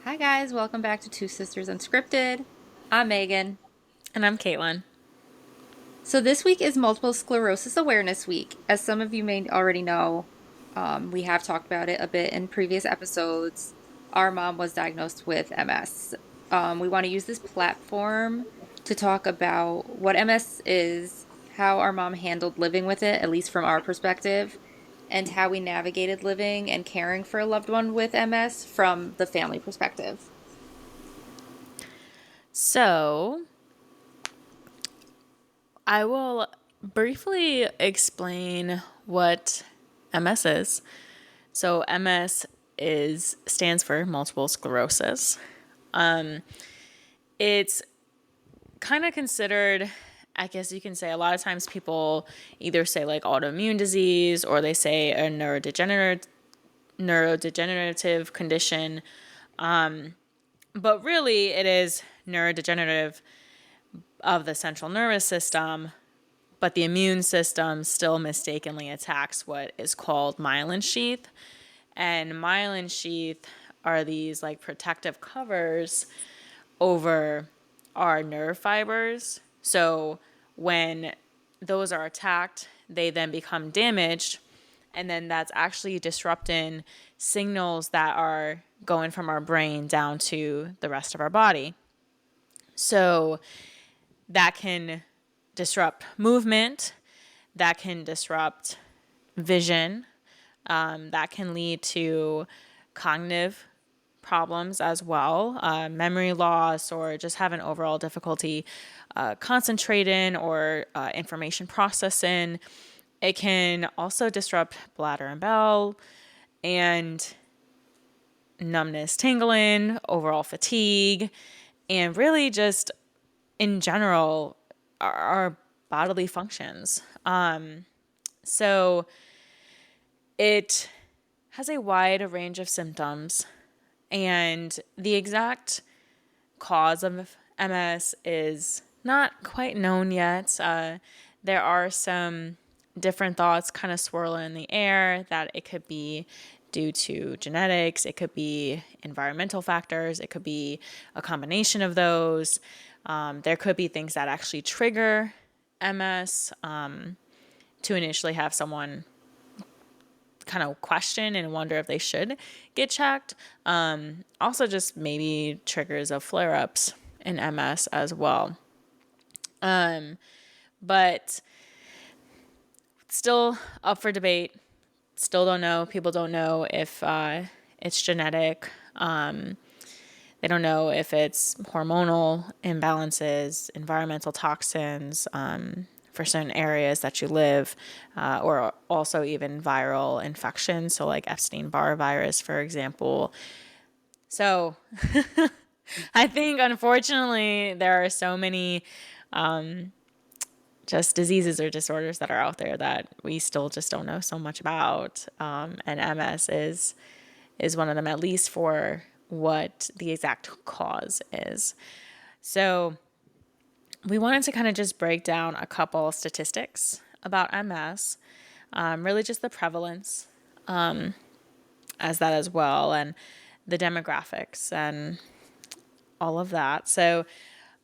Hi guys, welcome back to Two Sisters Unscripted. I'm Megan. And I'm Caitlin. So this week is Multiple Sclerosis Awareness Week. As some of you may already know, we have talked about it a bit in previous episodes. Our mom was diagnosed with MS. We want to use this platform to talk about what MS is, how our mom handled living with it, at least from our perspective, and how we navigated living and caring for a loved one with MS from the family perspective. So, I will briefly explain what MS is. So, MS is stands for multiple sclerosis. It's kind of considered, I guess you can say, a lot of times people either say like autoimmune disease or they say a neurodegenerative condition. But really, it is neurodegenerative of the central nervous system, but the immune system still mistakenly attacks what is called myelin sheath. And myelin sheath are these like protective covers over our nerve fibers. So when those are attacked, they then become damaged. And then that's actually disrupting signals that are going from our brain down to the rest of our body. So that can disrupt movement, that can disrupt vision, that can lead to cognitive problems as well, memory loss, or just having overall difficulty concentrating or information processing. It can also disrupt bladder and bowel and numbness, tingling, overall fatigue, and really just in general our bodily functions. So it has a wide range of symptoms, and the exact cause of MS is not quite known yet. There are some different thoughts kind of swirling in the air that it could be due to genetics, it could be environmental factors, it could be a combination of those. There could be things that actually trigger MS to initially have someone kind of question and wonder if they should get checked. Also, just maybe triggers of flare ups in MS as well. But still up for debate. Still don't know. People don't know if it's genetic. They don't know if it's hormonal imbalances, environmental toxins for certain areas that you live, or also even viral infections. So, like Epstein-Barr virus, for example. So, I think unfortunately there are so many just diseases or disorders that are out there that we still just don't know so much about. And MS is one of them, at least for what the exact cause is. So we wanted to kind of just break down a couple statistics about MS, really just the prevalence as that as well, and the demographics and all of that. So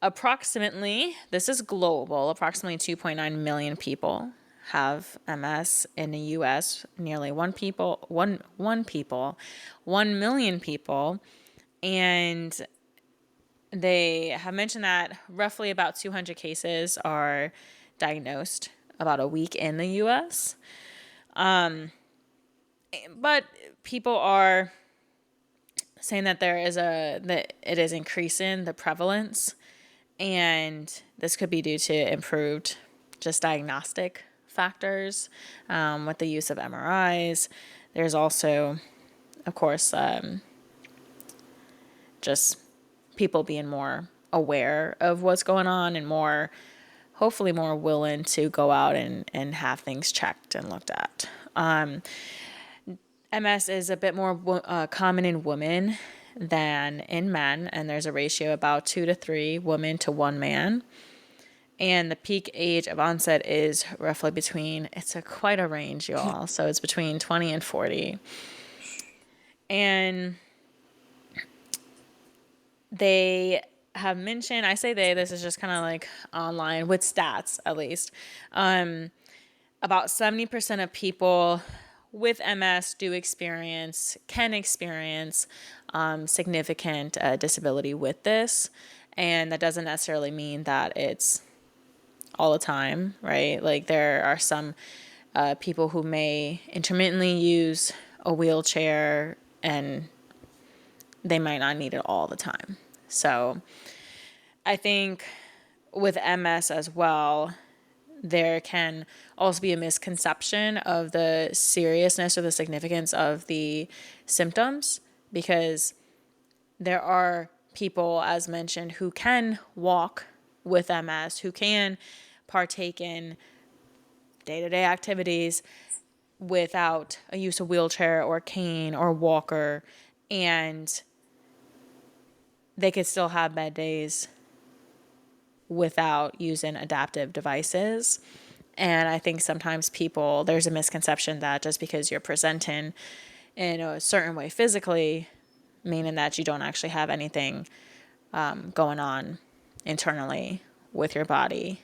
approximately, this is global, approximately 2.9 million people have MS in the US, nearly 1 million people. And they have mentioned that roughly about 200 cases are diagnosed about a week in the US. But people are saying that that it is increasing the prevalence, and this could be due to improved just diagnostic factors with the use of MRIs. There's also, of course, just people being more aware of what's going on and more, hopefully, more willing to go out and have things checked and looked at. MS is a bit more common in women than in men, and there's a ratio about 2 to 3 women to 1 man. And the peak age of onset is roughly between, quite a range, y'all. So it's between 20 and 40. And they have mentioned, I say they, this is just kind of like online with stats at least, about 70% of people with MS can experience significant disability with this. And that doesn't necessarily mean that it's all the time, right? Like there are some people who may intermittently use a wheelchair and they might not need it all the time. So I think with MS as well, there can also be a misconception of the seriousness or the significance of the symptoms, because there are people, as mentioned, who can walk with MS, who can partake in day-to-day activities without a use of wheelchair or cane or walker, and they could still have bad days without using adaptive devices. And I think sometimes there's a misconception that just because you're presenting in a certain way physically, meaning that you don't actually have anything going on internally with your body.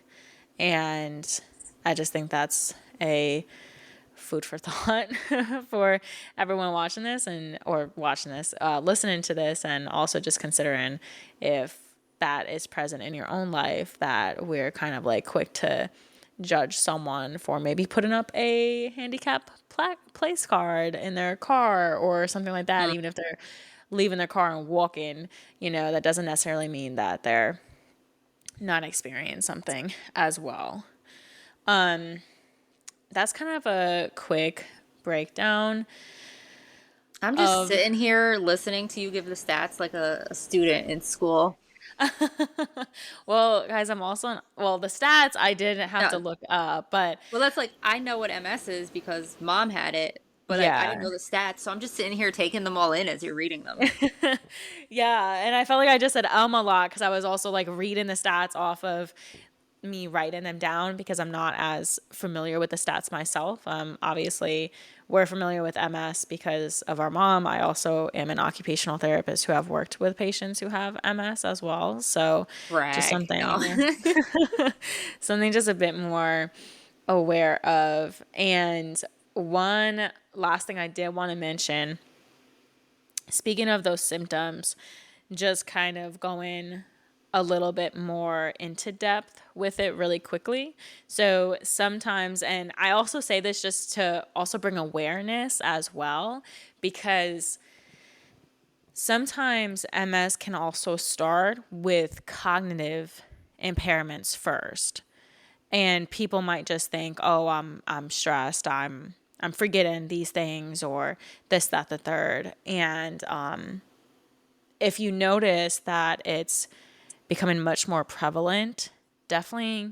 And I just think that's a food for thought for everyone watching this listening to this, and also just considering if that is present in your own life, that we're kind of like quick to judge someone for maybe putting up a handicap place card in their car or something like that, Mm. even if they're leaving their car and walking. That doesn't necessarily mean that they're not experiencing something as well. That's kind of a quick breakdown I'm just of. sitting here listening to you give the stats like a student in school. Well, guys, the stats I didn't have to No, look up, but well, that's like I know what MS is because mom had it, but like I didn't yeah. know the stats, so I'm just sitting here taking them all in as you're reading them. Yeah, and I felt like I just said a lot because I was also like reading the stats off of me writing them down, because I'm not as familiar with the stats myself. Obviously, we're familiar with MS because of our mom. I also am an occupational therapist who have worked with patients who have MS as well. So just Brag. No. something just a bit more aware of. And one last thing I did want to mention, speaking of those symptoms, just kind of going a little bit more into depth with it really quickly. So sometimes, and I also say this just to also bring awareness as well, because sometimes MS can also start with cognitive impairments first. And people might just think, "Oh, I'm stressed. I'm forgetting these things, or this, that, the third." And if you notice that it's becoming much more prevalent, definitely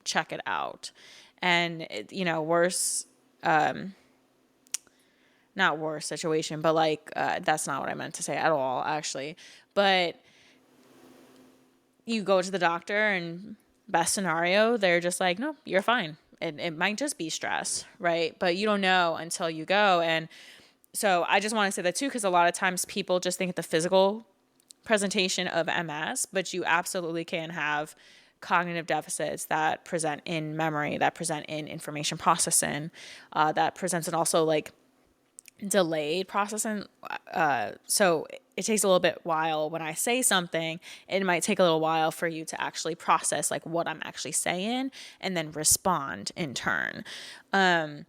check it out. And worse, not worse situation, but like that's not what I meant to say at all, actually. But you go to the doctor, and best scenario, they're just like, no, you're fine. It might just be stress, right? But you don't know until you go. And so I just want to say that too, because a lot of times people just think of the physical presentation of MS, but you absolutely can have cognitive deficits that present in memory, that present in information processing, that presents in also like delayed processing. So it takes a little bit while when I say something, it might take a little while for you to actually process like what I'm actually saying and then respond in turn. And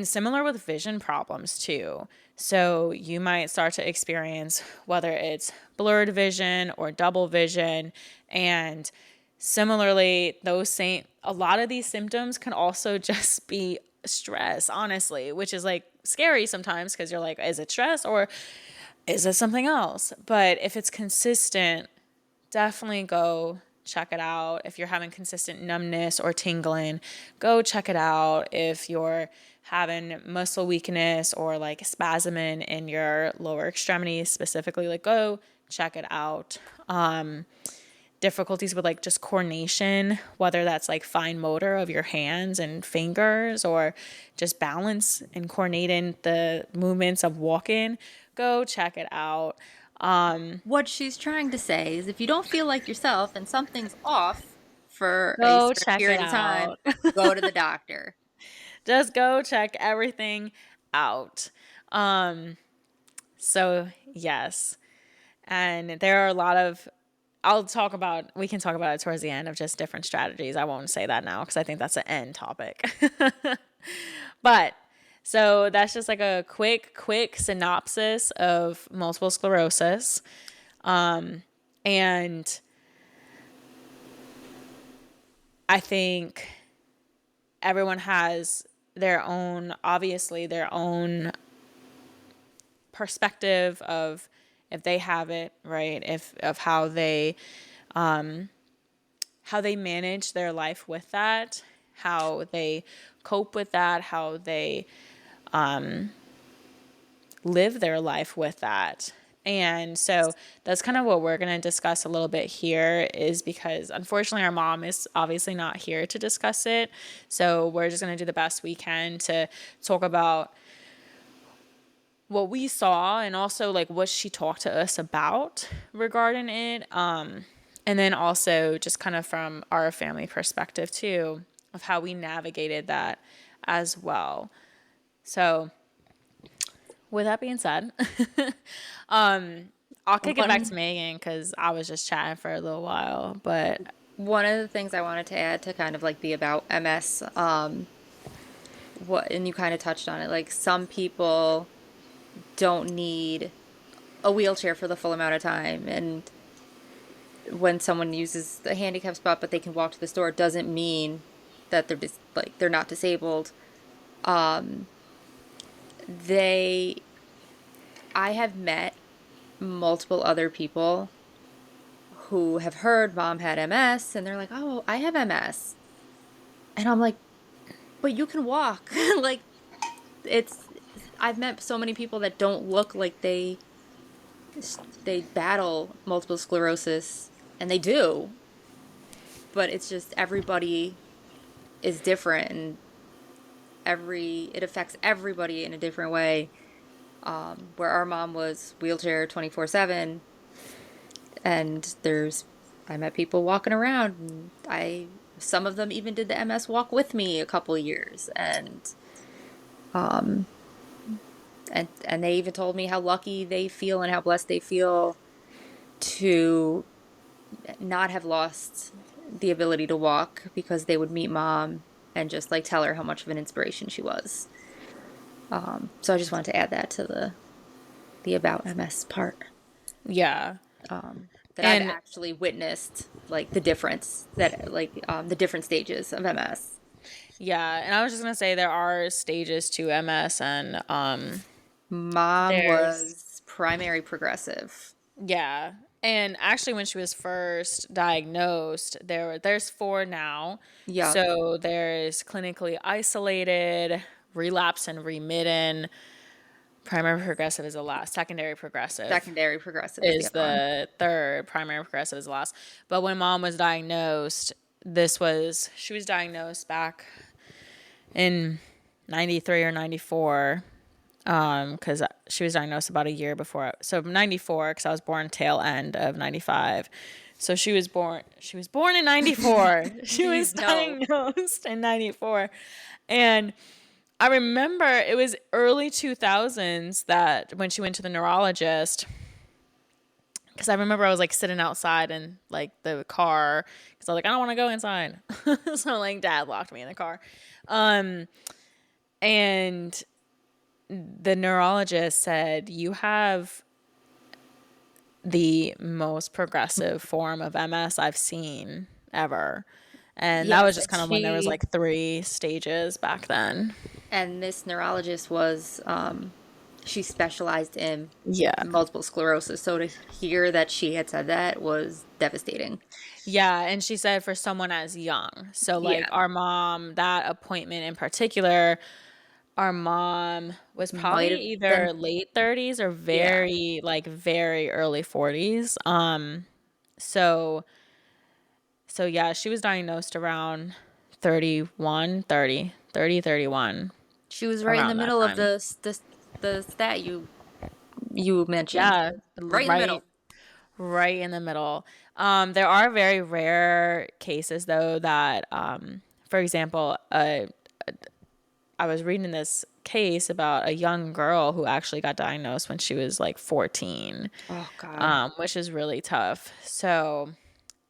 similar with vision problems too. So you might start to experience whether it's blurred vision or double vision. And similarly, a lot of these symptoms can also just be stress, honestly, which is like scary sometimes because you're like, is it stress or is it something else? But if it's consistent, definitely go check it out. If you're having consistent numbness or tingling, go check it out. If you're having muscle weakness or like spasming in your lower extremities specifically, like go check it out. Difficulties with like just coordination, whether that's like fine motor of your hands and fingers or just balance and coordinating the movements of walking, go check it out. What she's trying to say is if you don't feel like yourself and something's off for a Go certain check it period of time, out. go to the doctor. Just go check everything out. So yes. And there are a lot of, we can talk about it towards the end of just different strategies. I won't say that now because I think that's an end topic. But so that's just like a quick synopsis of multiple sclerosis. And I think everyone has obviously their own perspective of if they have it, right? Of how they manage their life with that, how they cope with that, how they live their life with that. And so that's kind of what we're going to discuss a little bit here, is because unfortunately our mom is obviously not here to discuss it. So we're just going to do the best we can to talk about what we saw and also like what she talked to us about regarding it. And then also just kind of from our family perspective too, of how we navigated that as well. So with that being said, I'll kick it back to One Megan because I was just chatting for a little while. But one of the things I wanted to add to kind of like be about MS, what and you kind of touched on it, like some people don't need a wheelchair for the full amount of time, and when someone uses a handicap spot but they can walk to the store, it doesn't mean that they're not disabled. They I have met multiple other people who have heard mom had MS and they're like, "Oh, I have MS." And I'm like, "But you can walk." Like it's I've met so many people that don't look like they battle multiple sclerosis, and they do, but it's just everybody is different, and it affects everybody in a different way. Where our mom was wheelchair 24/7, and I met people walking around, and some of them even did the MS walk with me a couple years, and they even told me how lucky they feel and how blessed they feel to not have lost the ability to walk, because they would meet mom and just like tell her how much of an inspiration she was. So I just wanted to add that to the about MS part. yeah. That I've And actually witnessed like the difference that like the different stages of MS. yeah, and I was just going to say there are stages to MS, and Mom there's was primary progressive. yeah. And actually when she was first diagnosed, there's four now. Yup. So there's clinically isolated, relapse and remitting, primary progressive is the last, secondary progressive Secondary progressive is the is other one. the third, primary progressive is the last. But when mom was diagnosed, she was diagnosed back in 93 or 94, because she was diagnosed about a year before. So 94, because I was born tail end of 95. So she was born in 94. She was Please no. diagnosed in 94. And I remember it was early 2000s that when she went to the neurologist, because I remember I was like sitting outside in like the car because I was like, I don't want to go inside. So like dad locked me in the car. And the neurologist said, you have the most progressive form of MS I've seen ever. And that was Yes, just and kind of when there was like three stages back then. this neurologist was she specialized in Yeah. multiple sclerosis. So to hear that she had said that was devastating. Yeah. And she said for someone as young. So, like, Yeah. our mom, that appointment in particular, our mom was Might probably have either been, late 30s or yeah. very early 40s. So, so yeah, she was diagnosed around 31, 30, 31, She was right in the around that middle of time. the stat you you mentioned. Yeah, Right in the right, middle. right in the middle. There are very rare cases though that, for example, I was reading this case about a young girl who actually got diagnosed when she was like 14, Oh God. which is really tough. So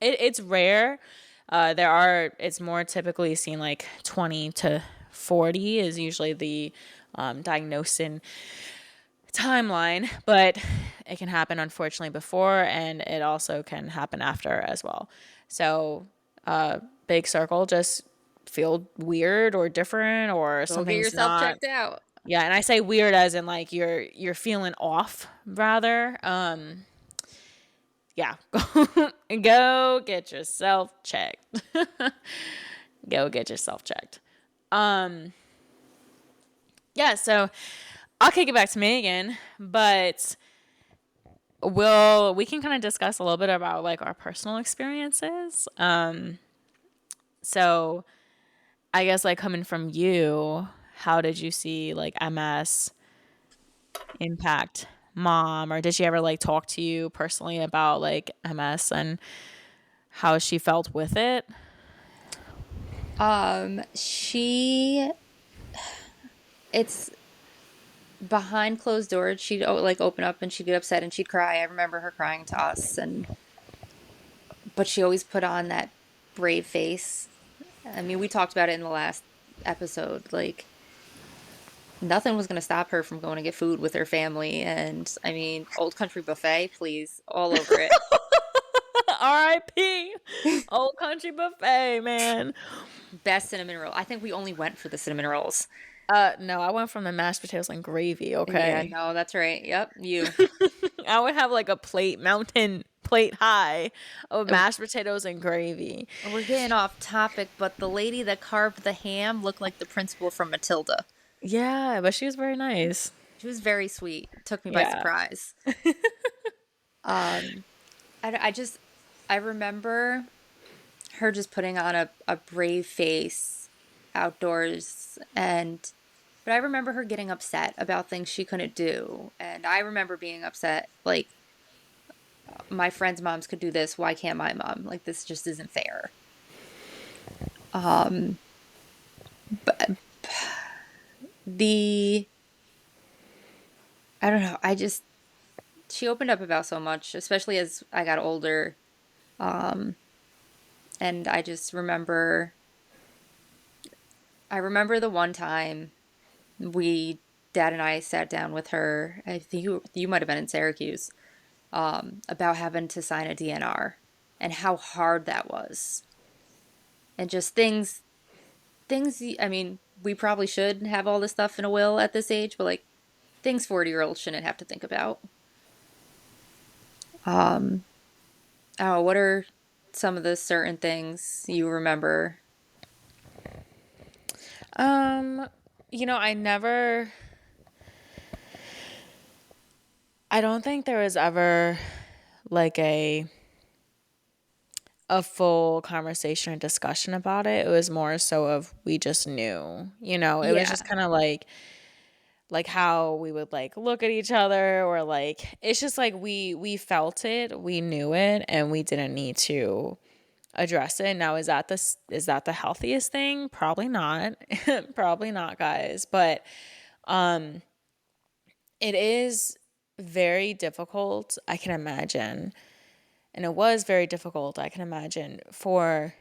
it's rare. It's more typically seen like 20 to 40 is usually the diagnosing timeline, but it can happen unfortunately before, and it also can happen after as well. So, big circle, just feel weird or different or Go get something's yourself not. checked out. Yeah, and I say weird as in like you're feeling off rather. Yeah, go get yourself checked. Go get yourself checked. Yeah, so I'll kick it back to Megan, but we can kind of discuss a little bit about like our personal experiences. So I guess like coming from you, how did you see like MS impact mom, or did she ever like talk to you personally about like MS and how she felt with it? She, it's behind closed doors. She'd like open up and she'd get upset and she'd cry. I remember her crying to us, and but she always put on that brave face. I mean, we talked about it in the last episode. Like nothing was going to stop her from going to get food with her family. And I mean, Old Country Buffet, please, all over it. R.I.P. Old Country Buffet, man. Best cinnamon roll. I think we only went for the cinnamon rolls. No, I went from the mashed potatoes and gravy. Yeah, Okay. no, that's right. Yep, you. I would have like a mountain plate high of mashed potatoes and gravy. We're getting off topic, but the lady that carved the ham looked like the principal from Matilda. Yeah, but she was very nice. She was very sweet. Took me by Yeah. surprise. Um, I just, I remember her just putting on a brave face outdoors, but I remember her getting upset about things she couldn't do. And I remember being upset, like, my friends' moms could do this. Why can't my mom? Like, this just isn't fair. Um, but the, I don't know. She opened up about so much, especially as I got older. Um, and I remember the one time Dad and I sat down with her. I think you might have been in Syracuse, about having to sign a DNR and how hard that was. And just things, I mean, we probably should have all this stuff in a will at this age, but like things 40-year-olds shouldn't have to think about. Um, I don't know, what are some of the certain things you remember? Um, I don't think there was ever like a full conversation or discussion about it. It was more so of we just knew, it was just Yeah. kind of like how we would like look at each other, or like it's just like we felt it, we knew it, and we didn't need to address it. Now, is that the healthiest thing? Probably not. Probably not, guys. But it is very difficult, I can imagine. And it was very difficult, I can imagine, for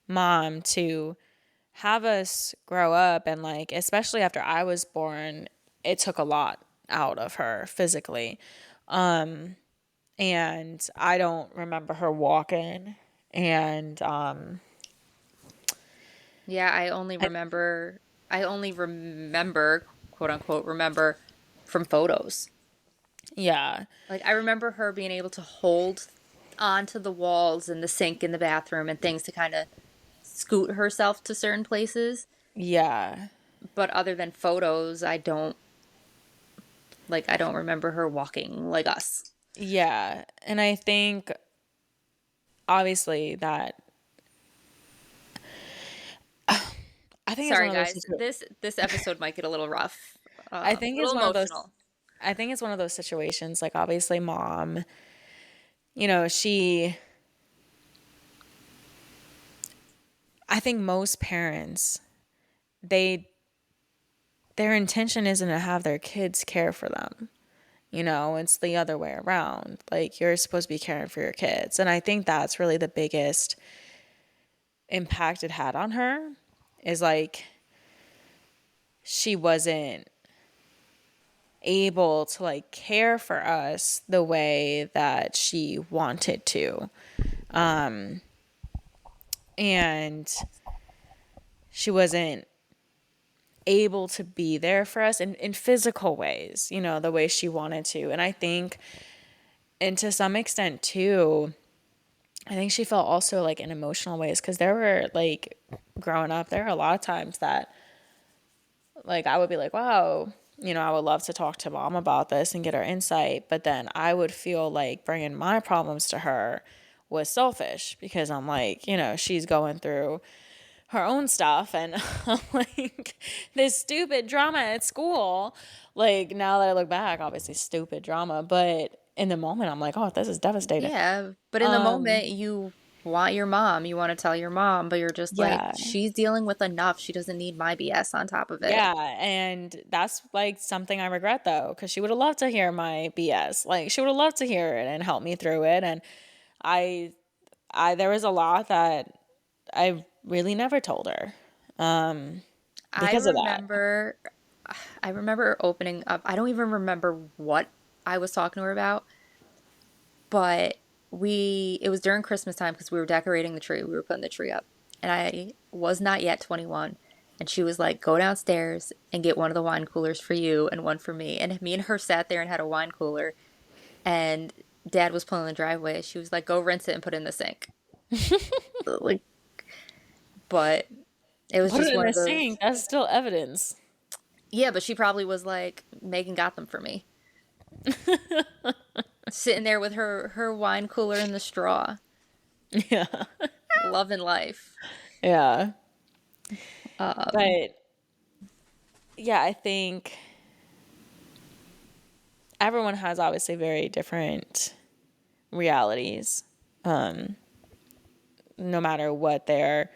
mom to have us grow up, and like especially after I was born, it took a lot out of her physically. And I don't remember her walking, and Yeah, I only remember, quote unquote, remember from photos. yeah. Like I remember her being able to hold onto the walls and the sink in the bathroom and things to kind of scoot herself to certain places. Yeah. But other than photos, I don't remember her walking like us. Yeah. And I think obviously that I think it's one Sorry of those guys, this episode might get a little rough, I a think it's little one of those emotional. I think it's one of those situations, like obviously mom, you know, I think most parents, they, their intention isn't to have their kids care for them. You know, it's the other way around. Like, you're supposed to be caring for your kids. And I think that's really the biggest impact it had on her is like, she wasn't able to like care for us the way that she wanted to. And she wasn't able to be there for us in physical ways, you know, the way she wanted to. And I think, and to some extent too, I think she felt also like in emotional ways because there were like growing up, there were a lot of times that like I would be like, wow, you know, I would love to talk to mom about this and get her insight. But then I would feel like bringing my problems to her was selfish because I'm like, you know, she's going through her own stuff and I'm like this stupid drama at school. Like now that I look back, obviously stupid drama, but in the moment I'm like, oh, this is devastating. Yeah, but in the moment, you want your mom, you want to tell your mom, but you're just like, Yeah. she's dealing with enough. She doesn't need my BS on top of it. Yeah, and that's like something I regret though, because she would have loved to hear my BS. Like she would have loved to hear it and help me through it. And I, there was a lot that I really never told her, I because of that. remember, I remember opening up. I don't even remember what I was talking to her about, but it was during Christmas time because we were decorating the tree. We were putting the tree up, and I was not yet 21. And she was like, go downstairs and get one of the wine coolers for you and one for me. And me and her sat there and had a wine cooler, and dad was pulling the driveway. She was like, go rinse it and put it in the sink. Like, but it was Put just it in one the of those. sink. That's still evidence. Yeah, but she probably was like, Megan got them for me. Sitting there with her wine cooler and the straw, Yeah. loving life. Yeah. Um, But yeah, I think everyone has obviously very different realities, no matter what they're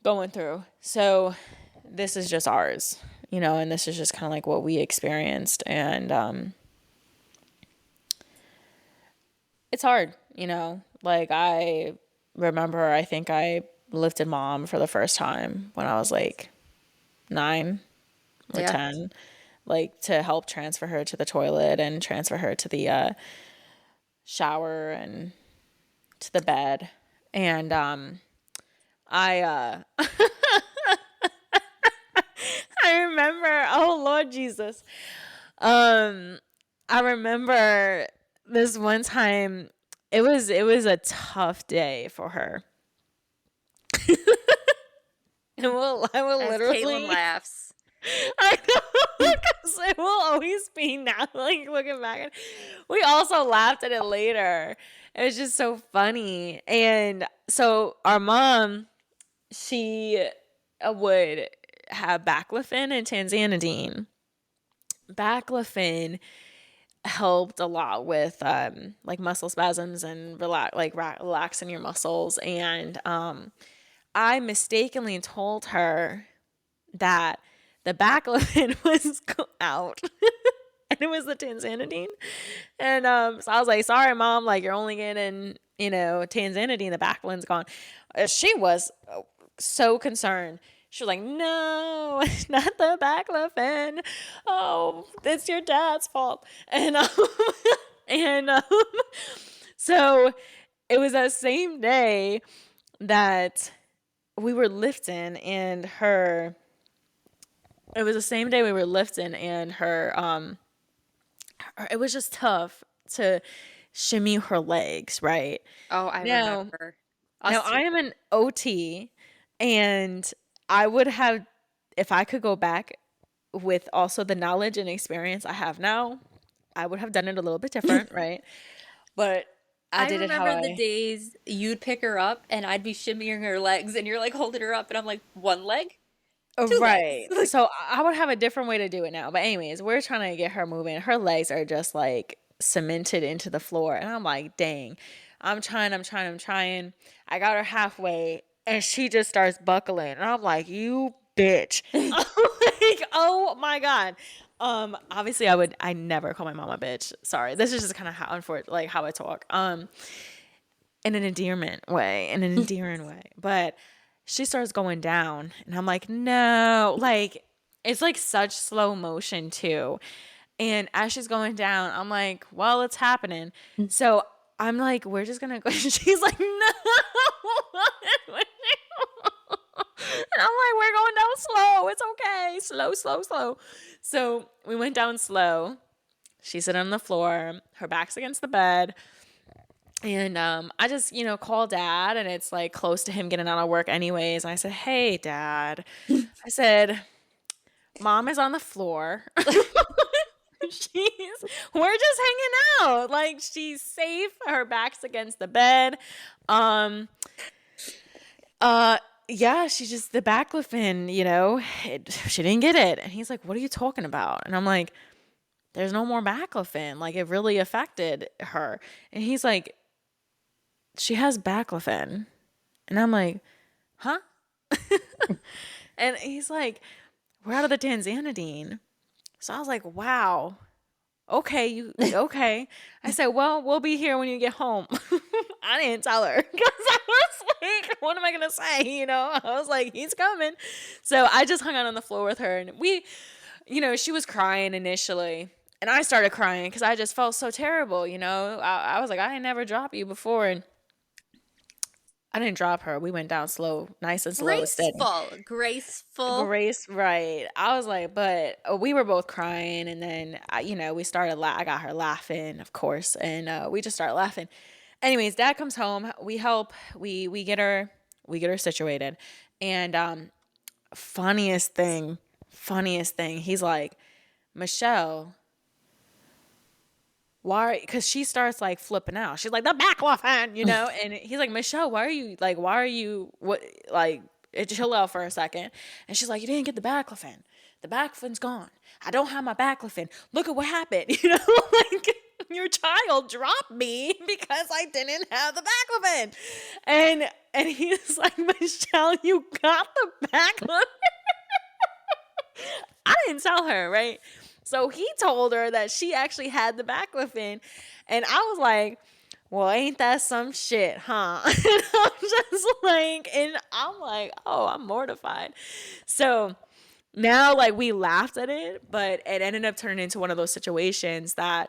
going through. So this is just ours, you know, and this is just kind of like what we experienced. And it's hard, you know, like I remember, I think I lifted mom for the first time when I was like 9 or yeah. 10, like to help transfer her to the toilet and transfer her to the shower and to the bed. And I I remember, oh Lord Jesus. I remember this one time it was a tough day for her. I will As Caitlin literally, laughs. I know, because it will always be now, like looking back. We also laughed at it later. It was just so funny. And so our mom, she would have baclofen and tanzanidine. Baclofen helped a lot with like muscle spasms and relaxing your muscles. And I mistakenly told her that the baclofen was out and it was the tanzanidine. And so I was like, sorry, mom, like you're only getting, you know, tanzanidine, the bacloven's gone. She was so concerned. She was like, no, it's not the baclofen. Oh, it's your dad's fault. And and so it was that same day that we were lifting and her it was the same day we were lifting and it was just tough to shimmy her legs, right? Oh, I Now, remember. now Us too. I am an OT and I would have, if I could go back with also the knowledge and experience I have now, I would have done it a little bit different, right? But I I did it how remember the I, days you'd pick her up and I'd be shimmying her legs and you're like holding her up and I'm like, one leg? Two Right. legs. So I would have a different way to do it now. But anyways, we're trying to get her moving. Her legs are just like cemented into the floor. And I'm like, dang. I'm trying. I got her halfway and she just starts buckling. And I'm like, you bitch. I'm like, oh my God. Obviously I never call my mom a bitch. Sorry. This is just kind of how like how I talk. In an endearment way, in an endearing way. But she starts going down, and I'm like, no, like it's like such slow motion too. And as she's going down, I'm like, well, it's happening. So I'm like, we're just gonna go. She's like, no. And I'm like, we're going down slow. It's okay. Slow, slow, slow. So we went down slow. She's sitting on the floor. Her back's against the bed. And I just, call dad, and it's like close to him getting out of work anyways. And I said, hey, dad. I said, mom is on the floor. We're just hanging out. Like, she's safe. Her back's against the bed. Yeah, she just, the baclofen, she didn't get it. And he's like, what are you talking about? And I'm like, there's no more baclofen. Like, it really affected her. And he's like, she has baclofen. And I'm like, huh? And he's like, we're out of the Tanzanidine. So I was like, wow. Okay. I said, well, we'll be here when you get home. I didn't tell her because I was like, what am I going to say? I was like, he's coming. So I just hung out on the floor with her, and she was crying initially. And I started crying because I just felt so terrible. I was like, I ain't never dropped you before. And I didn't drop her. We went down slow, nice and slow, steady. Graceful. Grace, right. I was like, but we were both crying. And then, we started, I got her laughing, of course. And we just started laughing. Anyways, dad comes home. We help. We get her situated. And funniest thing. He's like, Michelle, why? Because she starts like flipping out. She's like, the baclofen, and he's like, Michelle, why are you what, like, chill out for a second. And she's like, you didn't get the baclofen. The baclofen's gone. I don't have my baclofen. Look at what happened. Like, your child dropped me because I didn't have the baclofen. And he's like, Michelle, you got the baclofen. I didn't tell her, right? So he told her that she actually had the baclofen. And I was like, well, ain't that some shit, huh? And I'm like, oh, I'm mortified. So now, like, we laughed at it, but it ended up turning into one of those situations that,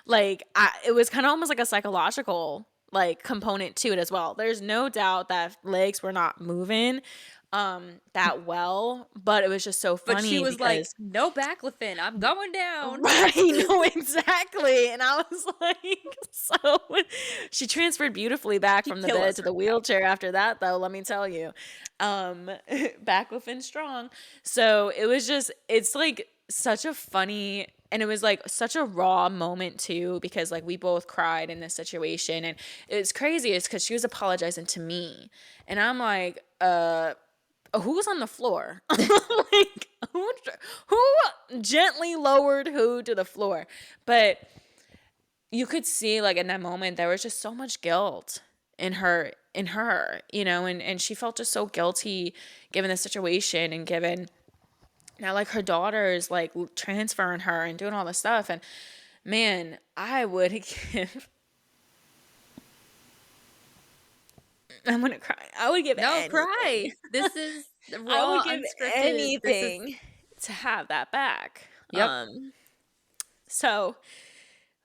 like, it was kind of almost like a psychological, like, component to it as well. There's no doubt that legs were not moving that well, but it was just so funny. But she was like, because no baclofen, I'm going down. right, no, exactly. And I was like, so she transferred beautifully back from the bed to the wheelchair after that, though, let me tell you. Baclofen strong. So it's like such a funny, and it was like such a raw moment too, because like we both cried in this situation. And it's crazy is because she was apologizing to me, and I'm like, who's on the floor? Like, who gently lowered who to the floor? But you could see, like, in that moment, there was just so much guilt in her, and she felt just so guilty given the situation, and given now, like, her daughter's like transferring her and doing all this stuff. And man, I would give, I'm gonna cry. I would give anything. Cry. This is raw, I would give unscripted. anything to have that back. Yep. So,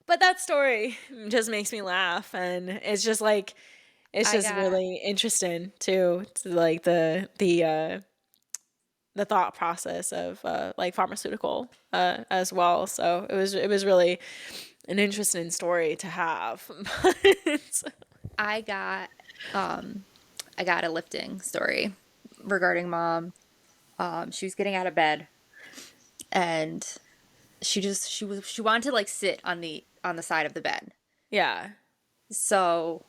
but that story just makes me laugh, and it's just like, it's just really interesting to like the thought process of like pharmaceutical as well. So it was really an interesting story to have. I got a lifting story regarding mom. She was getting out of bed, and she wanted to like sit on the side of the bed. Yeah. So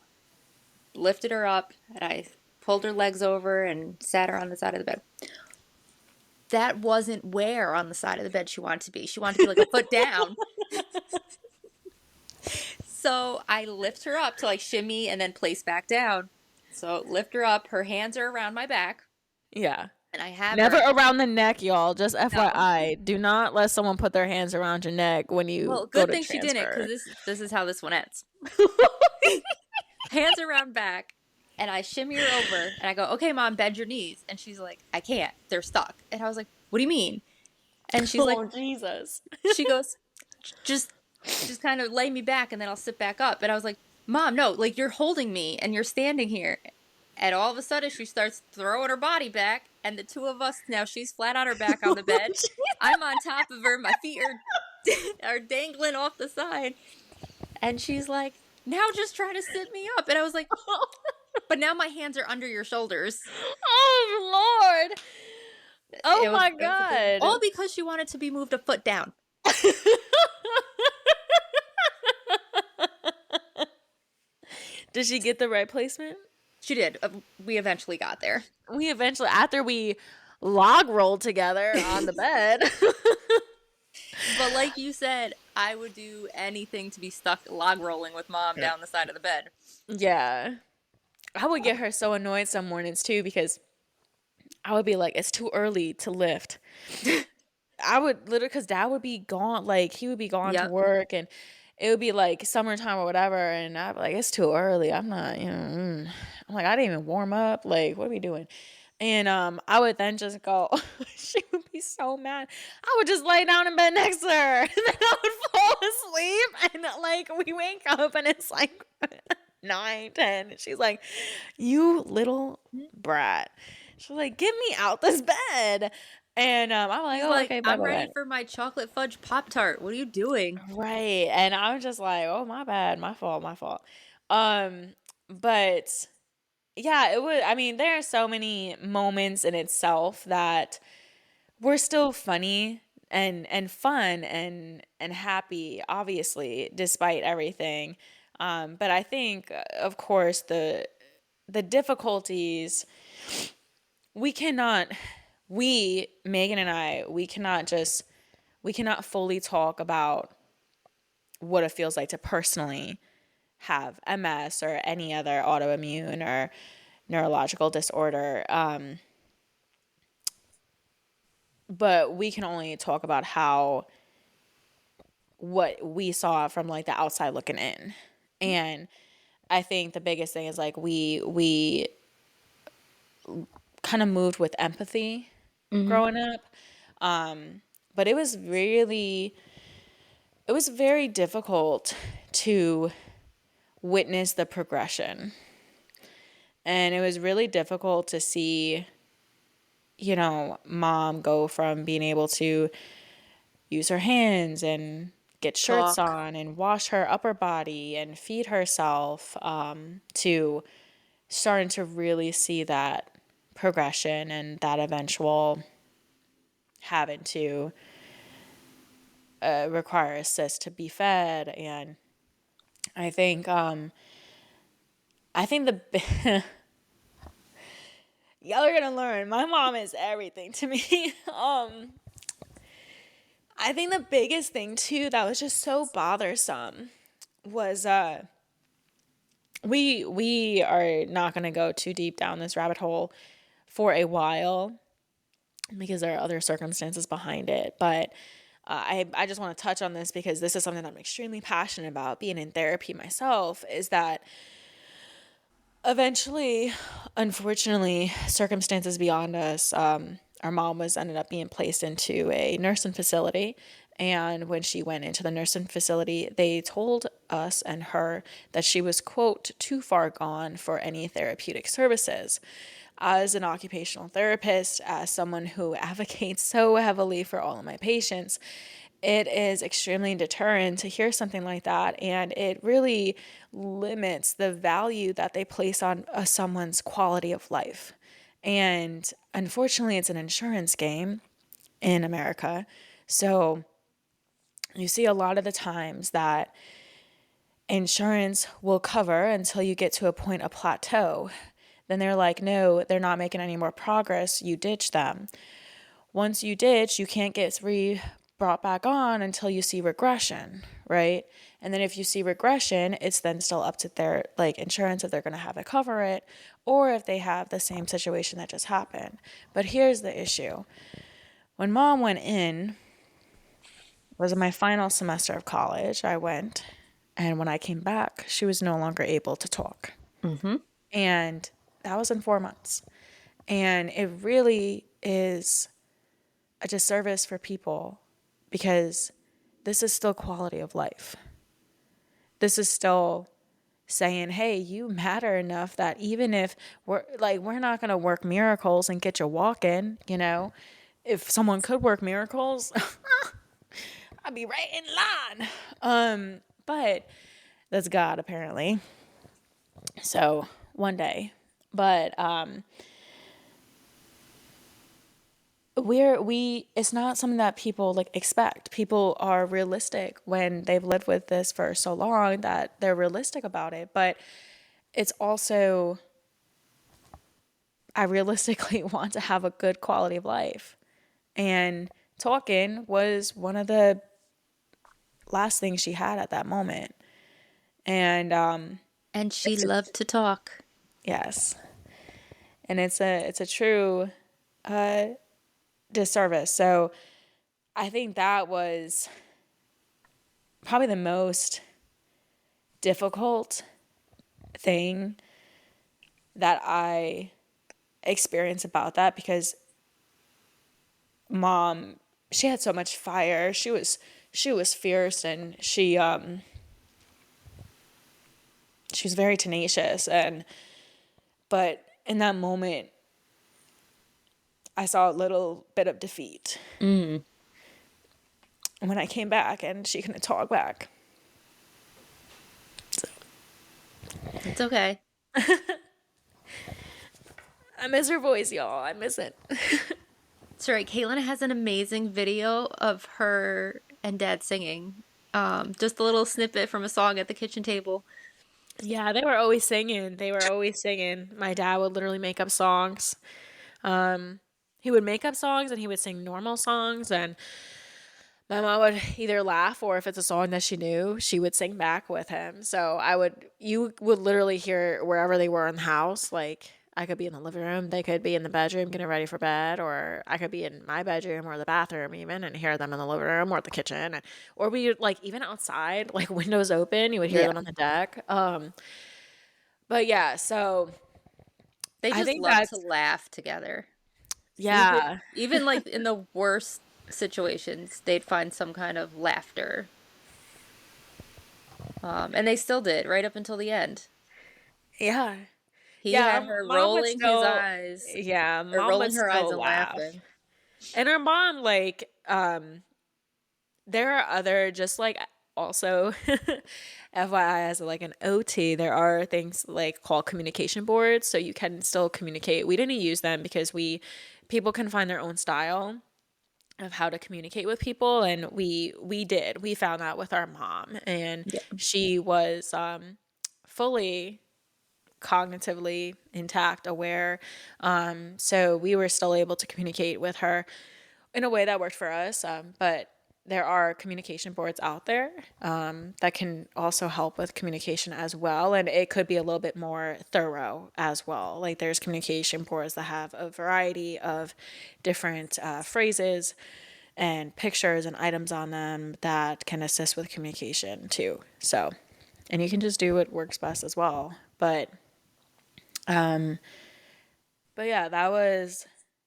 lifted her up, and I pulled her legs over and sat her on the side of the bed. That wasn't where on the side of the bed she wanted to be. She wanted to be like a foot down. So I lift her up to like shimmy and then place back down. So lift her up. Her hands are around my back. Yeah. And I have Never her. around the neck, y'all. Just No. FYI. Do not let someone put their hands around your neck when you Well, go good to thing she didn't, because transfer. this is how this one ends. Hands around back, and I shimmy her over, and I go, "Okay, mom, bend your knees." And she's like, "I can't. They're stuck." And I was like, "What do you mean?" And she's like, Oh, Jesus. she goes, just just kind of lay me back and then I'll sit back up. And I was like, Mom, no, like you're holding me and you're standing here. And all of a sudden she starts throwing her body back, and the two of us, now she's flat on her back on the bed. I'm on top of her, my feet are dangling off the side. And she's like, now just try to sit me up. And I was like, but now my hands are under your shoulders. Oh, Lord. Oh, my It was a thing. All God. because she wanted to be moved a foot down. Did she get the right placement? She did. We eventually got there. We eventually, after we log rolled together on the bed. But like you said, I would do anything to be stuck log rolling with mom down the side of the bed. Yeah. I would get her so annoyed some mornings too, because I would be like, it's too early to lift. I would literally, because dad would be gone, like he would be gone to Yep. work, and it would be like summertime or whatever. And I'd be like, it's too early. I'm not, I'm like, I didn't even warm up. Like, what are we doing? And I would then just go, she would be so mad. I would just lay down in bed next to her, and then I would fall asleep. And like, we wake up and it's like 9, 10. And she's like, you little brat. She's like, get me out this bed. And I'm like, He's oh, like, okay, bye, I'm bye, ready bye. for my chocolate fudge Pop Tart. What are you doing? Right. And I'm just like, oh, my bad, my fault, my fault. But yeah, it would, I mean, there are so many moments in itself that were still funny and fun and happy, obviously, despite everything. But I think, of course, the difficulties, we cannot, Megan and I, we cannot fully talk about what it feels like to personally have MS or any other autoimmune or neurological disorder. But we can only talk about how what we saw from like the outside looking in. And I think the biggest thing is like we kind of moved with empathy Mm-hmm. growing up. But it was very difficult to witness the progression. And it was really difficult to see, mom go from being able to use her hands and get shirts Talk. on and wash her upper body and feed herself, to starting to really see that progression and that eventual having to require assist to be fed. And I think the y'all are gonna learn. My mom is everything to me. I think the biggest thing too that was just so bothersome was we are not gonna go too deep down this rabbit hole for a while because there are other circumstances behind it. But I just want to touch on this because this is something I'm extremely passionate about. Being in therapy myself is that eventually, unfortunately, circumstances beyond us, our mom was ended up being placed into a nursing facility. And when she went into the nursing facility, they told us and her that she was, quote, too far gone for any therapeutic services. As an occupational therapist, as someone who advocates so heavily for all of my patients, it is extremely deterrent to hear something like that, and it really limits the value that they place on someone's quality of life. And unfortunately, it's an insurance game in America. So you see a lot of the times that insurance will cover until you get to a point, a plateau. Then they're like, no, they're not making any more progress. You ditch them. Once you ditch, you can't get brought back on until you see regression, right? And then if you see regression, it's then still up to their like insurance if they're going to have it cover it, or if they have the same situation that just happened. But here's the issue. When mom went in, was in my final semester of college, I went, and when I came back, she was no longer able to talk. Mm-hmm. And that was in 4 months. And it really is a disservice for people because this is still quality of life. This is still saying, hey, you matter enough that even if we're not going to work miracles and get you walking, you know, if someone could work miracles, I'd be right in line. But that's God apparently. So one day, but it's not something that people like expect. People are realistic when they've lived with this for so long that they're realistic about it. But it's also, I realistically want to have a good quality of life. And talking was one of the last things she had at that moment. And And she loved to talk. yes. And it's a true disservice. So I think that was probably the most difficult thing that I experienced about that because mom, she had so much fire. She was fierce and she was very tenacious but in that moment I saw a little bit of defeat. Mm. And when I came back and she couldn't talk back. So It's okay. I miss her voice, y'all. I miss it. That's right. Caitlin has an amazing video of her and Dad singing. Just a little snippet from a song at the kitchen table. Yeah, they were always singing. They were always singing. My dad would literally make up songs. He would make up songs and he would sing normal songs and my mom would either laugh or if it's a song that she knew, she would sing back with him. So you would literally hear wherever they were in the house. Like I could be in the living room, they could be in the bedroom getting ready for bed, or I could be in my bedroom or the bathroom even and hear them in the living room or the kitchen. Or we like even outside, like windows open, you would hear Yeah. them on the deck. But yeah, so They I just think love to that's, laugh together. Even yeah, even like in the worst situations, they'd find some kind of laughter. And they still did right up until the end. yeah. He Yeah, had our her mom would rolling his still, eyes, yeah, or mom would rolling her eyes still and laugh. laughing. And our mom, like, there are other, just like, also, FYI, as like an OT, there are things like called communication boards, so you can still communicate. We didn't use them because people can find their own style of how to communicate with people, and we found that with our mom, and Yeah. she was fully cognitively intact, aware. So we were still able to communicate with her in a way that worked for us. But there are communication boards out there that can also help with communication as well. And it could be a little bit more thorough as well. Like there's communication boards that have a variety of different phrases and pictures and items on them that can assist with communication too. So, and you can just do what works best as well. But yeah, that was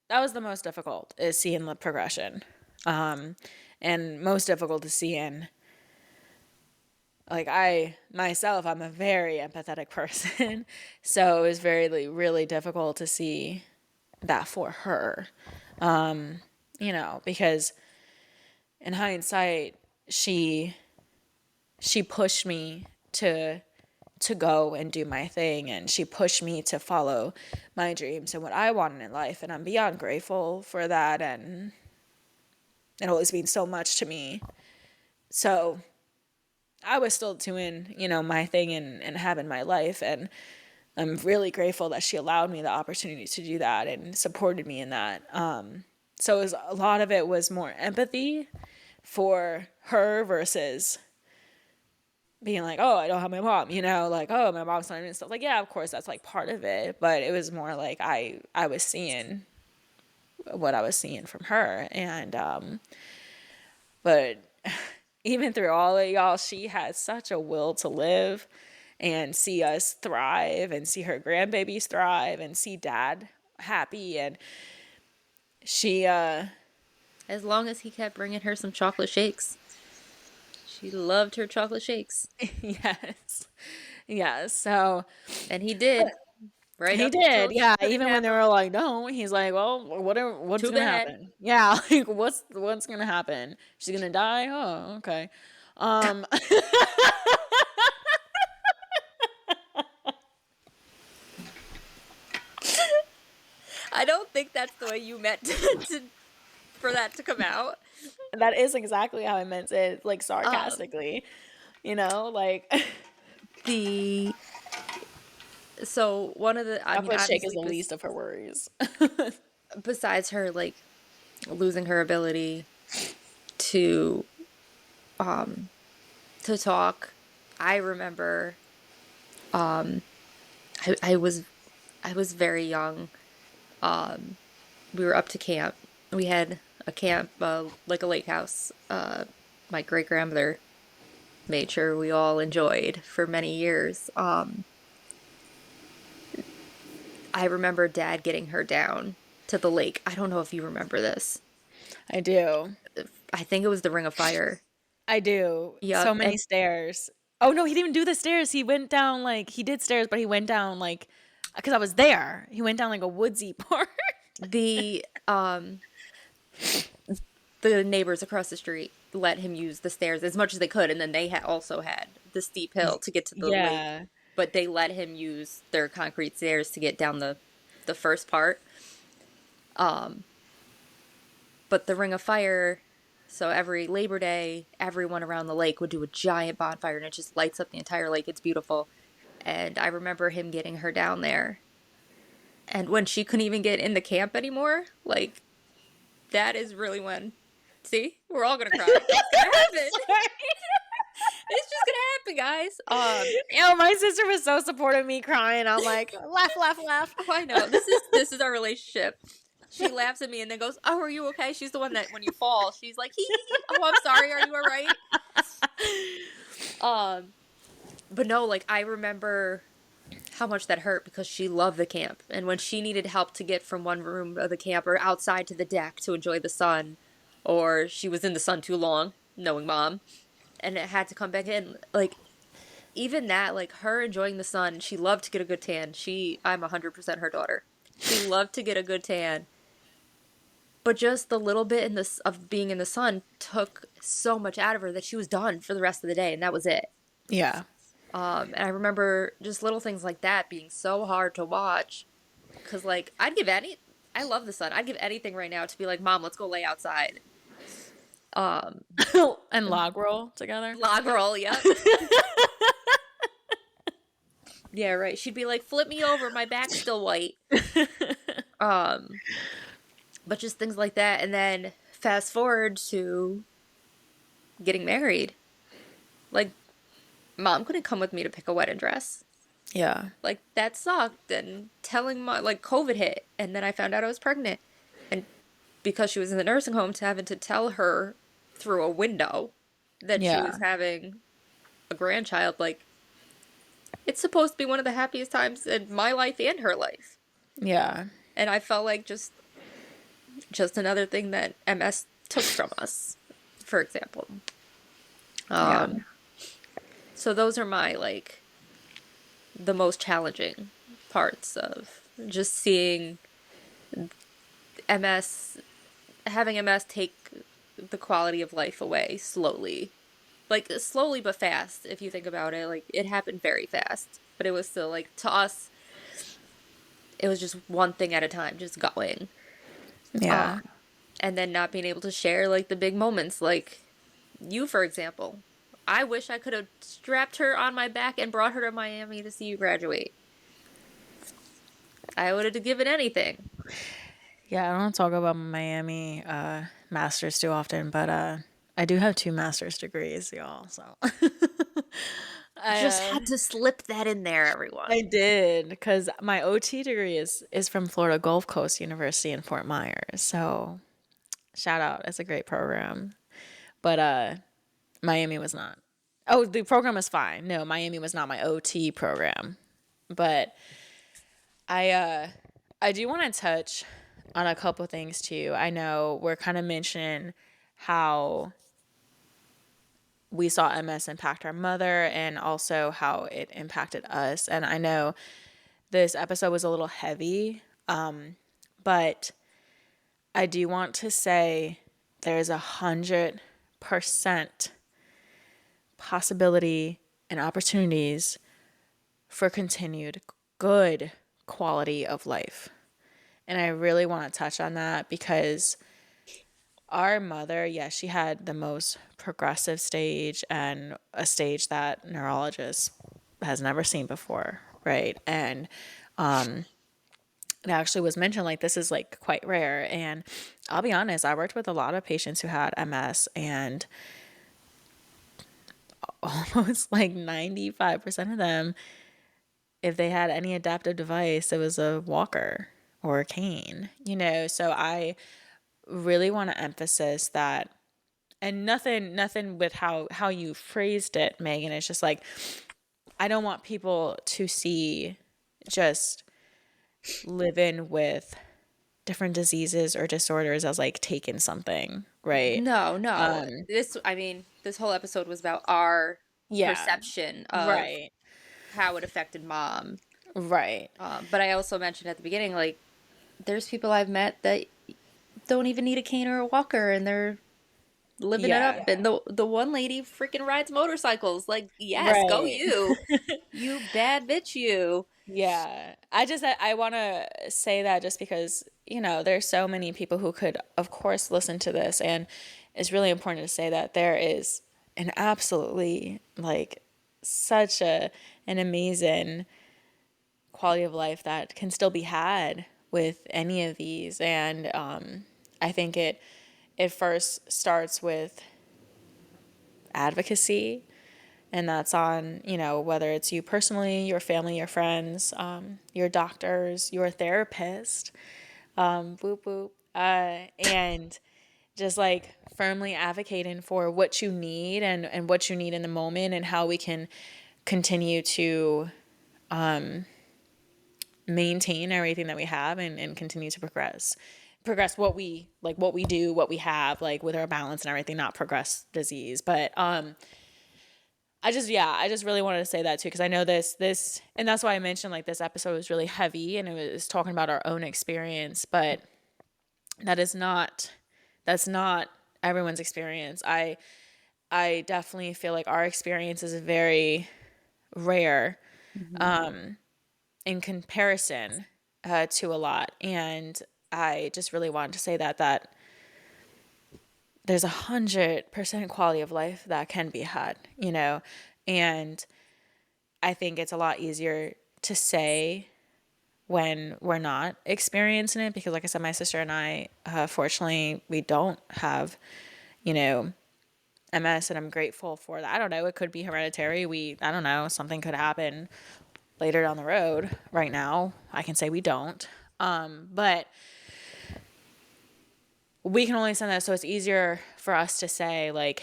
the most difficult is seeing the progression, and most difficult to see in like I myself. I'm a very empathetic person, so it was very like, really difficult to see that for her. Because in hindsight, she pushed me to go and do my thing and she pushed me to follow my dreams and what I wanted in life, and I'm beyond grateful for that, and it always means so much to me. So I was still doing my thing and having my life, and I'm really grateful that she allowed me the opportunity to do that and supported me in that. So it was, a lot of it was more empathy for her versus being like, oh, I don't have my mom, you know, like, oh, my mom's not even stuff. Like, yeah, of course, that's like part of it, but it was more like I was seeing what I was seeing from her, and but even through all of y'all, she has such a will to live and see us thrive and see her grandbabies thrive and see dad happy, and she As long as he kept bringing her some chocolate shakes. She loved her chocolate shakes. yes, yes, so And he did. Right he up did, until she yeah. couldn't Even when have they them. were like, "No," he's like, "Well, what's Too gonna bad. happen?" Yeah, like what's gonna happen? She's gonna die? Oh, okay. Um, I don't think that's the way you meant for that to come out. that is exactly how I meant it, like Um, sarcastically, you know, like the so one of the, I mean, chocolate shake is obviously, the least of her worries. besides her like losing her ability to um to talk, I remember I was very young. We were up to camp. We had a camp, like a lake house. My great grandmother made sure we all enjoyed for many years. I remember Dad getting her down to the lake. I don't know if you remember this. I do. I think it was the Ring of Fire. I do. So Yep. many And stairs. Oh no, he didn't even do the stairs. He went down like he did stairs, but he went down like because I was there. He went down like a woodsy part. the the neighbors across the street let him use the stairs as much as they could, and then they also had the steep hill to get to the lake, Yeah. but they let him use their concrete stairs to get down the first part. But the Ring of Fire, so every Labor Day, everyone around the lake would do a giant bonfire, and it just lights up the entire lake. It's beautiful. And I remember him getting her down there. And when she couldn't even get in the camp anymore, like, that is really when. See? We're all gonna cry. It's gonna happen. It's just gonna happen, guys. Yo, my sister was so supportive of me crying. I'm like, laugh, laugh, laugh. Oh, I know. This is our relationship. She laughs at me and then goes, "Oh, are you okay?" She's the one that when you fall, she's like, "Hee hee hee. Oh, I'm sorry. Are you all right?" Um, but no, like I remember how much that hurt because she loved the camp, and when she needed help to get from one room of the camp or outside to the deck to enjoy the sun, or she was in the sun too long, knowing mom, and it had to come back in, like even that, like her enjoying the sun, she loved to get a good tan. I'm 100% her daughter. She loved to get a good tan, but just the little bit in this of being in the sun took so much out of her that she was done for the rest of the day, and that was it. Yeah. And I remember just little things like that being so hard to watch, because like I love the sun. I'd give anything right now to be like, Mom, let's go lay outside. Um, And log roll together. Log roll, yep. Yeah, right. She'd be like, flip me over, my back's still white. Um, but just things like that, and then fast forward to getting married. Like, Mom couldn't come with me to pick a wedding dress. Yeah. Like, that sucked. And telling Mom, like, COVID hit, and then I found out I was pregnant. And because she was in the nursing home, to having to tell her through a window that she Yeah. was having a grandchild, like, it's supposed to be one of the happiest times in my life and her life. Yeah. And I felt like just another thing that MS took from us, for example. Yeah. So those are my, like, the most challenging parts of just seeing MS, having MS take the quality of life away slowly. Like, slowly but fast, if you think about it. Like, it happened very fast. But it was still, like, to us, it was just one thing at a time, just going. Yeah. And then not being able to share, like, the big moments. Like, you, for example. I wish I could have strapped her on my back and brought her to Miami to see you graduate. I would have given anything. Yeah, I don't talk about Miami masters too often, but I do have 2 master's degrees, y'all. So I Just had to slip that in there, I everyone. did because my OT degree is from Florida Gulf Coast University in Fort Myers. So shout out, it's a great program. But Miami was not. Oh, the program is fine. No, Miami was not my OT program. But I do want to touch on a couple things too. I know we're kind of mentioning how we saw MS impact our mother and also how it impacted us. And I know this episode was a little heavy, but I do want to say there's 100% possibility and opportunities for continued good quality of life. And I really want to touch on that because our mother, yes, she had the most progressive stage and a stage that neurologist has never seen before, right? And it actually was mentioned like this is like quite rare. And I'll be honest, I worked with a lot of patients who had MS, and almost like 95% of them, if they had any adaptive device, it was a walker or a cane, you know? So I really want to emphasize that, and nothing with how you phrased it, Megan. It's just like I don't want people to see just living with different diseases or disorders as like taking something, right? No, no. I mean, this whole episode was about our Yeah. perception of Right. how it affected mom. Right. But I also mentioned at the beginning, like, there's people I've met that don't even need a cane or a walker, and they're living it up. Yeah. And the one lady freaking rides motorcycles. Like, yes, go Right. you, you bad bitch, you. Yeah. I want to say that just because, you know, there's so many people who could of course listen to this, and it's really important to say that there is an absolutely like such an amazing quality of life that can still be had with any of these. And I think it first starts with advocacy, and that's on, you know, whether it's you personally, your family, your friends, your doctors, your therapist, boop boop, and just like firmly advocating for what you need, and what you need in the moment, and how we can continue to maintain everything that we have, and continue to progress what we do, what we have, like with our balance and everything, not progress disease. But I just really wanted to say that too, because I know this, and that's why I mentioned like this episode was really heavy and it was talking about our own experience, but that is not that's not everyone's experience. I definitely feel like our experience is very rare Mhm. in comparison to a lot, and I just really wanted to say that there's 100% quality of life that can be had, you know, and I think it's a lot easier to say when we're not experiencing it because, like I said, my sister and I, fortunately, we don't have, you know, MS, and I'm grateful for that. I don't know. It could be hereditary. I don't know. Something could happen later down the road. Right now, I can say we don't. But we can only send that. So it's easier for us to say, like,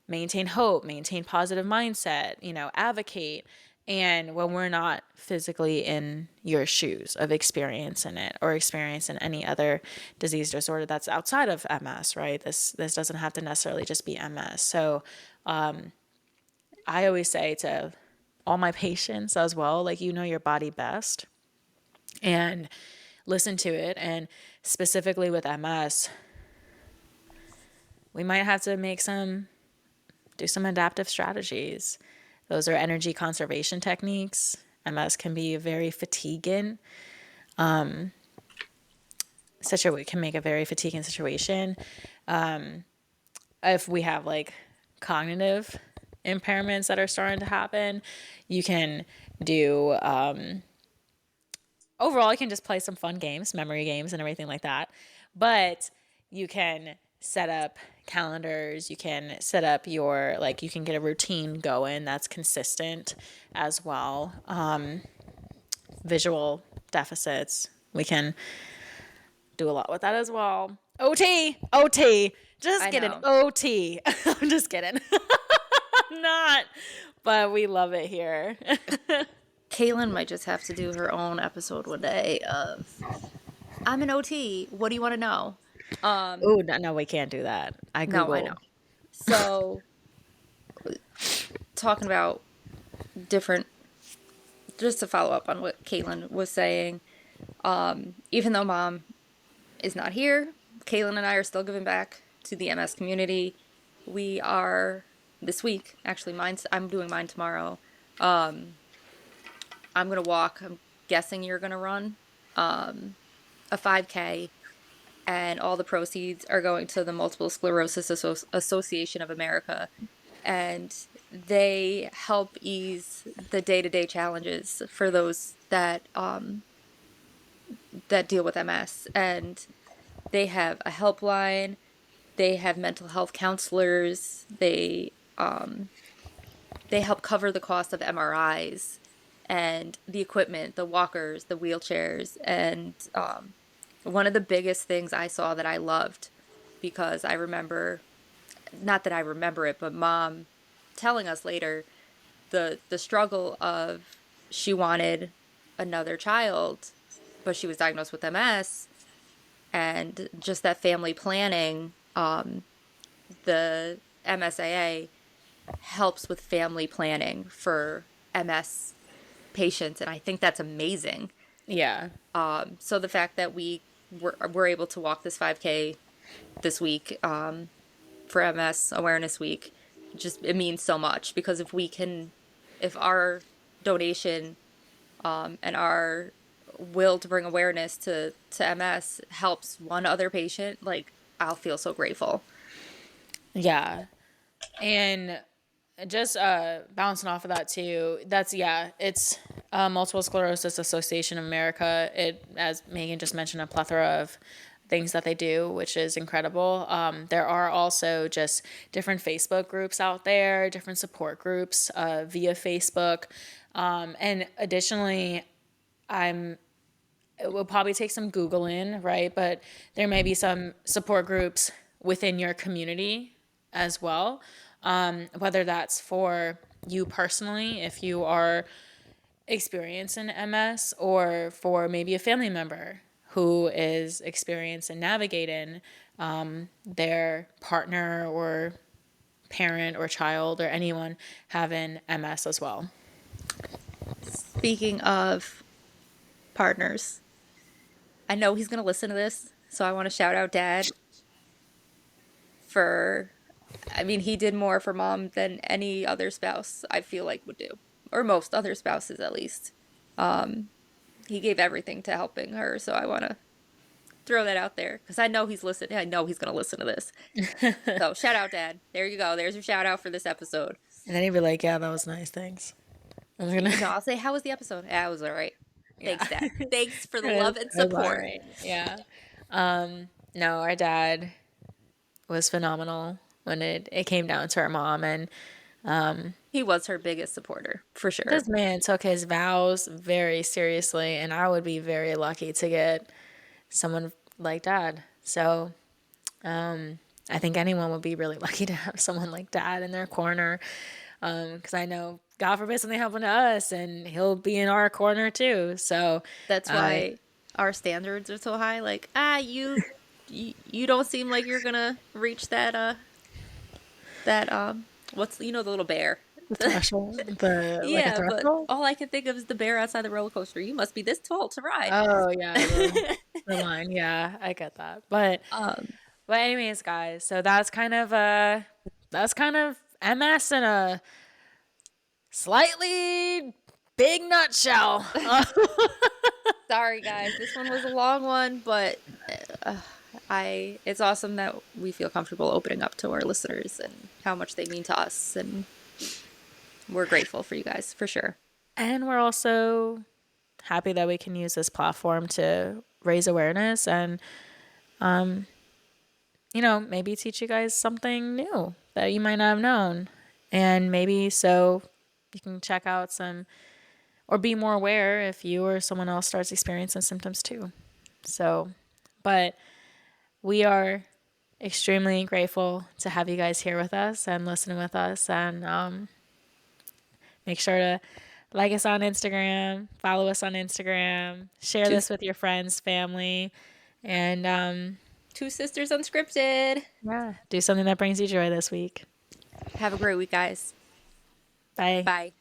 maintain hope, maintain positive mindset, you know, advocate. And when we're not physically in your shoes of experiencing it or experiencing any other disease disorder that's outside of MS, right? This doesn't have to necessarily just be MS. So I always say to all my patients as well, like, you know your body best, and listen to it. And specifically with MS, we might have to do some adaptive strategies. Those are energy conservation techniques. MS can be very fatiguing. It can make a very fatiguing situation. If we have like cognitive impairments that are starting to happen, you can do overall, you can just play some fun games, memory games, and everything like that. But you can set up calendars. You can set up your, like, you can get a routine going that's consistent as well. Visual deficits. We can do a lot with that as well. OT, OT. Just I get an know. OT. I'm just kidding. Not, but we love it here. Caitlin might just have to do her own episode one day of I'm an OT. What do you want to know? Oh, no, no, we can't do that. I No, I know. Google. So, talking about different, just to follow up on what Caitlin was saying, even though mom is not here, Caitlin and I are still giving back to the MS community. We are this week, actually, I'm doing mine tomorrow. I'm going to walk. I'm guessing you're going to run a 5K, and all the proceeds are going to the Multiple Sclerosis Association of America. And they help ease the day-to-day challenges for those that that deal with MS. And they have a helpline. They have mental health counselors. They help cover the cost of MRIs and the equipment, the walkers, the wheelchairs. And one of the biggest things I saw that I loved, because I remember, not that I remember it, but mom telling us later the struggle of she wanted another child, but she was diagnosed with MS, and just that family planning. The MSAA helps with family planning for MS patients, and I think that's amazing. Yeah. So the fact that we're able to walk this 5K this week for MS Awareness Week, just it means so much, because if our donation and our will to bring awareness to MS helps one other patient, like, I'll feel so grateful. Yeah. And just bouncing off of that too, it's Multiple Sclerosis Association of America. It, as Megan just mentioned, a plethora of things that they do, which is incredible. There are also just different Facebook groups out there, different support groups via Facebook. And additionally, it will probably take some Googling, right? But there may be some support groups within your community as well. Whether that's for you personally, if you are experiencing MS, or for maybe a family member who is experiencing navigating their partner or parent or child or anyone having MS as well. Speaking of partners, I know he's going to listen to this, so I want to shout out Dad for, I mean, he did more for mom than any other spouse I feel like would do, or most other spouses at least. He gave everything to helping her, so I want to throw that out there, because I know he's listening. I know he's going to listen to this. So shout out, Dad. There you go. There's your shout out for this episode. And then he'd be like, yeah, that was nice. Thanks. I was gonna... No, I'll say, how was the episode? Yeah, it was all right. Yeah. Thanks, Dad. Thanks for the love and support. Right. Yeah. No, our dad was phenomenal when it came down to our mom. And He was her biggest supporter, for sure. this man took his vows very seriously, and I would be very lucky to get someone like dad. So I think anyone would be really lucky to have someone like dad in their corner, because I know, God forbid, something happened to us, and he'll be in our corner too. So That's why our standards are so high. Like, you don't seem like you're gonna reach that what's, the little bear. the threshold, like a Yeah, but threshold. all I can think of is the bear outside the roller coaster. You must be this tall to ride. Oh yeah, the line. Yeah, I get that. But anyways, guys, so that's kind of MS in a slightly big nutshell. Sorry, guys. This one was a long one, but it's awesome that we feel comfortable opening up to our listeners and how much they mean to us, and we're grateful for you guys, for sure. And we're also happy that we can use this platform to raise awareness and, maybe teach you guys something new that you might not have known. And maybe so you can check out some or be more aware if you or someone else starts experiencing symptoms too. So, but we are extremely grateful to have you guys here with us and listening with us. And make sure to like us on Instagram, follow us on Instagram, share Two, this with your friends, family, and Two Sisters Unscripted. yeah, do something that brings you joy this week. Have a great week, guys. Bye. Bye.